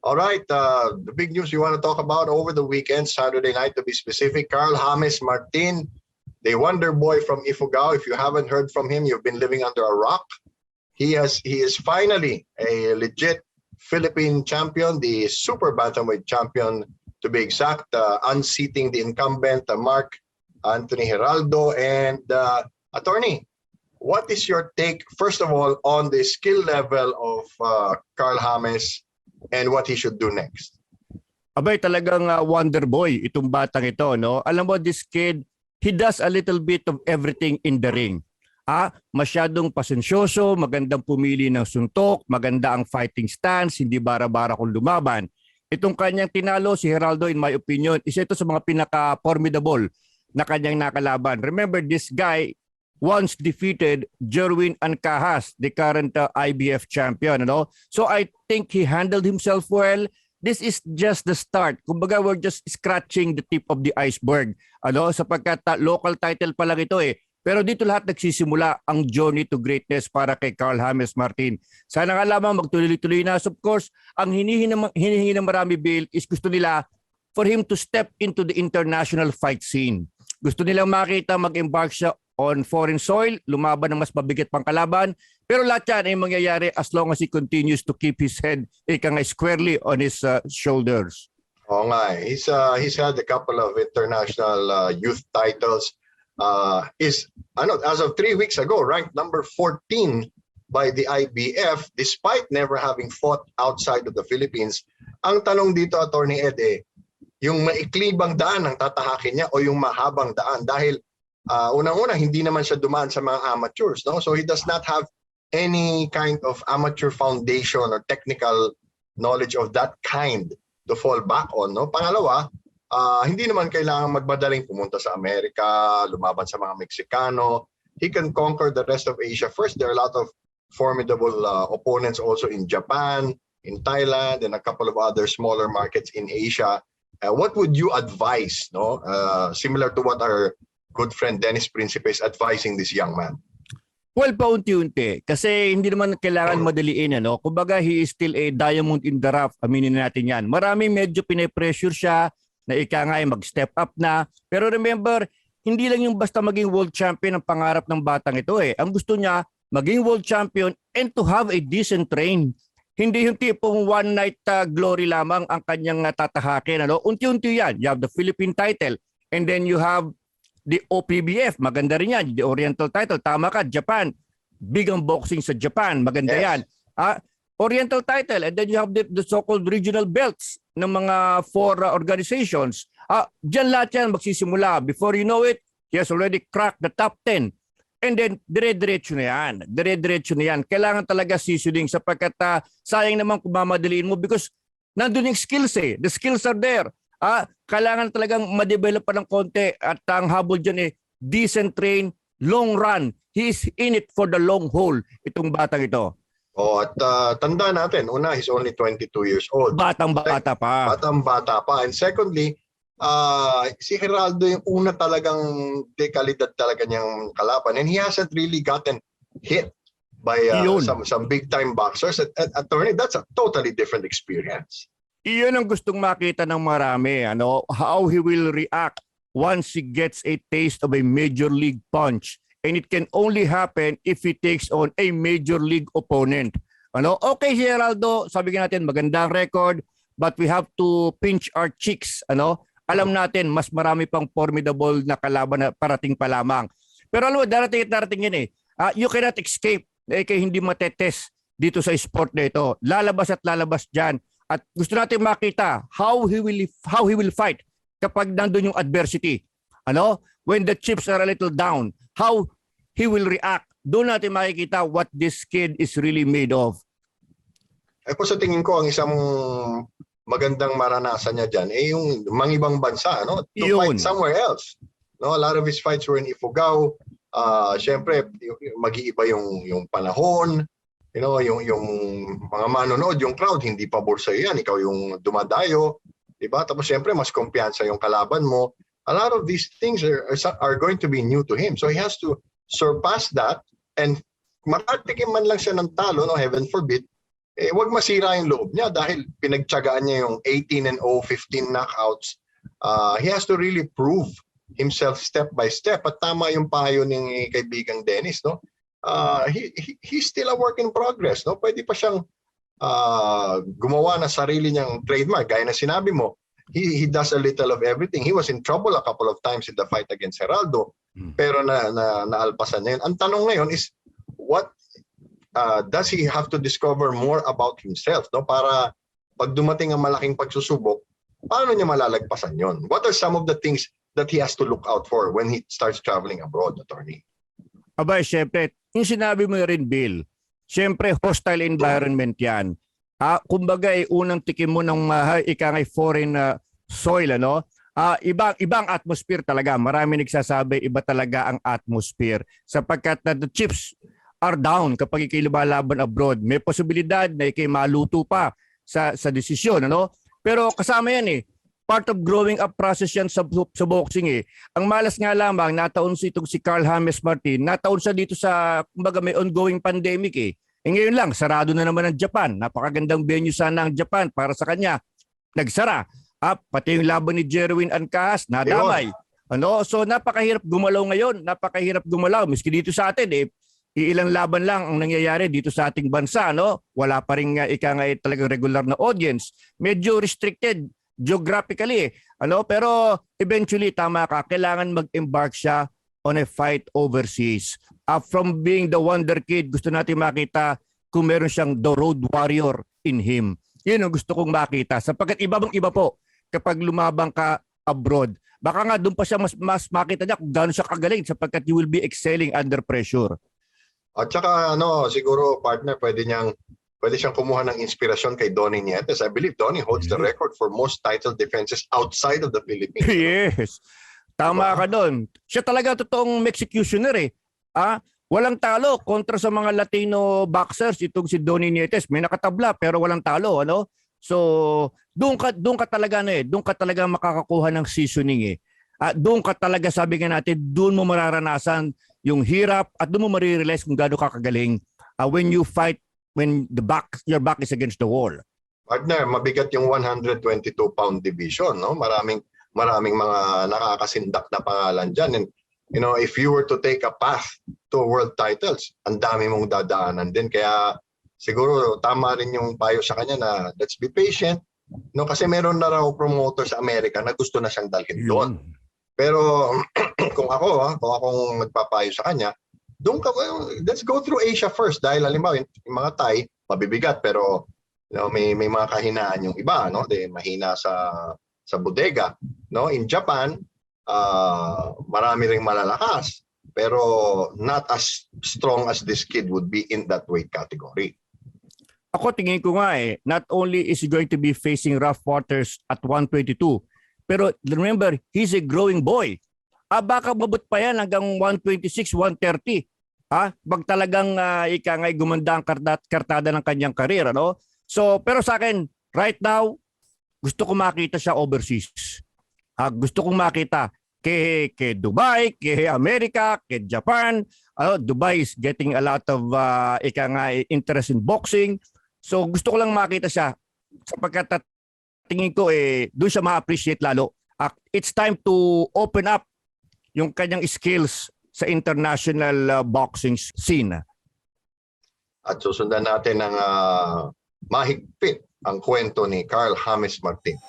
All right, the big news we want to talk about over the weekend, Saturday night to be specific, Carl James Martin, the wonder boy from Ifugao. If you haven't heard from him, you've been living under a rock. He is finally a legit Philippine champion, the super bantamweight champion to be exact, unseating the incumbent Mark Anthony Geraldo. And attorney, what is your take, first of all, on the skill level of Carl James and what he should do next? Abay, talagang wonder boy itong batang ito, no? Alam mo, this kid, he does a little bit of everything in the ring. Masyadong pasensyoso, magandang pumili ng suntok, maganda ang fighting stance, hindi bara-bara kung lumaban. Itong kanyang tinalo, si Geraldo, in my opinion, isa ito sa mga pinaka-formidable na kanyang nakalaban. Remember, this guy once defeated Jerwin Ancahas, the current IBF champion. Ano? So I think he handled himself well. This is just the start. Kumbaga, we're just scratching the tip of the iceberg. Ano? Sapagkat local title pa lang ito eh. Pero dito lahat nagsisimula ang journey to greatness para kay Carl James Martin. Sana nga lamang magtuloy-tuloy na. So of course, ang hinihingi ng marami, Bill, is gusto nila for him to step into the international fight scene. Gusto nilang makita mag-embark siya on foreign soil, lumaban ng mas mabigat pang kalaban. Pero lahat yan ay mangyayari as long as he continues to keep his head squarely on his shoulders. Oo nga, he's had a couple of international youth titles. As of 3 weeks ago, ranked number 14 by the IBF despite never having fought outside of the Philippines. Ang tanong dito, Attorney Ed, yung maikli bang daan ang tatahakin niya o yung mahabang daan? Dahil unang-una, hindi naman siya dumaan sa mga amateurs, no? So he does not have any kind of amateur foundation or technical knowledge of that kind to fall back on, no? Pangalawa, hindi naman kailangan magmadaling pumunta sa Amerika, lumaban sa mga Meksikano. He can conquer the rest of Asia first. There are a lot of formidable opponents also in Japan, in Thailand, and a couple of other smaller markets in Asia. What would you advise, no? Similar to what our good friend Dennis Principe is advising this young man? Well, paunti-unti. Kasi hindi naman kailangan madaliin. Ano? Kumbaga, he is still a diamond in the rough. Aminin natin yan. Maraming medyo pinipressure siya na ika nga ay mag-step up na. Pero remember, hindi lang yung basta maging world champion ang pangarap ng batang ito eh. Ang gusto niya, maging world champion and to have a decent train. Hindi yung tipong one night glory lamang ang kanyang tatahakin. Ano? Unti-unti yan. You have the Philippine title and then you have the OPBF, maganda rin yan. The Oriental title, tama ka, Japan. Big ang boxing sa Japan, maganda yan. Oriental title, and then you have the so-called regional belts ng mga 4 organizations. Diyan lahat yan magsisimula. Before you know it, he has already cracked the top 10. And then, dire-diretso na yan. Dire-diretso na yan. Kailangan talaga seasoning sapagkat sayang naman kung mamadaliin mo because nandun yung skills eh. The skills are there. Kailangan talagang ma-develop pa ng konti at ang habol dyan decent train, long run. He is in it for the long haul, itong batang ito. At tanda natin, una, he's only 22 years old. Batang-bata pa. Batang-bata pa. And secondly, si Geraldo yung una talagang dekalidad talaga niyang kalaban. And he hasn't really gotten hit by some big-time boxers. Attorney, that's a totally different experience. Iyon ang gustong makita ng marami, ano, how he will react once he gets a taste of a major league punch. And it can only happen if he takes on a major league opponent. Ano, okay, Geraldo, sabi natin magandang record, but we have to pinch our cheeks, ano? Alam natin mas marami pang formidable na kalaban na parating pa lamang. Pero alam mo, darating yan eh. You cannot escape kaya hindi matetest dito sa sport na ito. Lalabas at lalabas diyan. At gusto natin makita how he will fight kapag nandun yung adversity. Ano? When the chips are a little down, how he will react. Doon natin makikita what this kid is really made of. Po sa tingin ko, ang isang magandang maranasan niya dyan yung mangibang bansa, no? To fight somewhere else. No? A lot of his fights were in Ifugao. Siyempre, mag-iiba yung panahon. You know, yung mga manonood, yung crowd, hindi pabor sa yan. Ikaw yung dumadayo, diba? Tapos siyempre, mas kumpiyansa yung kalaban mo. A lot of these things are going to be new to him. So he has to surpass that and makatikim man lang siya ng talo, no? Heaven forbid, wag masira yung loob niya dahil pinagtiyagaan niya yung 18-0, 15 knockouts. He has to really prove himself step by step. At tama yung payo ng kaibigang Dennis, no? He's still a work in progress, no? Pwede pa siyang gumawa na sarili niyang trademark. Gaya na sinabi mo, he does a little of everything. He was in trouble a couple of times in the fight against Geraldo, pero naalpasan niya yun. Ang tanong ngayon is, what does he have to discover more about himself, no? Para pag dumating ang malaking pagsusubok, paano niya malalagpasan yon? What are some of the things that he has to look out for when he starts traveling abroad, attorney? Abay, syempre, yung sinabi mo rin, Bill, syempre, hostile environment yan. Kumbaga, unang tikim mo ng foreign soil, ano? Ibang atmosphere talaga. Marami nagsasabi, iba talaga ang atmosphere. Sapagkat the chips are down kapag ikay lumalaban abroad. May posibilidad na ikay maluto pa sa desisyon, ano? Pero kasama yan part of growing up process yan sa boxing Ang malas nga lamang, nataon itong si Carl James Martin, nataon siya dito sa, kumbaga may ongoing pandemic ngayon lang, sarado na naman ang Japan. Napakagandang venue sana ang Japan para sa kanya. Nagsara. Pati yung laban ni Jerwin Ancas, nadamay. Ano? So napakahirap gumalaw ngayon. Napakahirap gumalaw. Miski dito sa atin, ilang laban lang ang nangyayari dito sa ating bansa. No? Wala pa rin talagang regular na audience. Medyo restricted geographically. Pero eventually, tama ka, kailangan mag-embark siya on a fight overseas. From being the wonder kid, gusto natin makita kung meron siyang the road warrior in him. Yun ang gusto kong makita. Sapagkat iba po kapag lumabang ka abroad. Baka nga doon pa siya mas makita niya kung gaano siya kagaling sapagkat you will be excelling under pressure. At saka siguro partner, pwede siyang kumuha ng inspirasyon kay Donnie Nietes. I believe Donnie holds the record for most title defenses outside of the Philippines. Yes. Tama ka doon. Siya talaga totoong executioner Walang talo kontra sa mga Latino boxers itong si Donnie Nietes. May nakatabla pero walang talo, ano? So, doon ka talaga doon ka talaga makakakuha ng seasoning Doon ka talaga, sabi nga natin, doon mo mararanasan yung hirap at doon mo marirealize kung gaano ka kagaling when you fight when your back is against the wall. Partner, mabigat yung 122-pound division, no? Maraming mga nakakasindak na pangalan dyan. And if you were to take a path to world titles, ang dami mong dadaanan din. Kaya siguro tama rin yung payo sa kanya na let's be patient. No, kasi meron na raw promoter sa Amerika na gusto na siyang dalhin doon. Pero kung akong magpapayo sa kanya, let's go through Asia first. Dahil halimbawa, yung mga Thai, mabibigat pero may mga kahinaan yung iba, no? Mahina sa bodega, no? In Japan, marami ring malalakas pero not as strong as this kid would be in that weight category. Ako tingin ko nga not only is he going to be facing rough waters at 122, pero remember, he's a growing boy. Baka mabot pa yan hanggang 126, 130. Pag talagang gumanda ang kartada ng kanyang karir, ano? So, pero sa akin, right now, gusto ko makita siya overseas. Gusto kong makita kay Dubai, kay Amerika, kay Japan. Dubai is getting a lot of interest in boxing. So gusto ko lang makita siya sapagkat tingin ko doon siya ma-appreciate lalo. It's time to open up yung kanyang skills sa international boxing scene. At susundan natin ng mahigpit ang kwento ni Carl James Martin.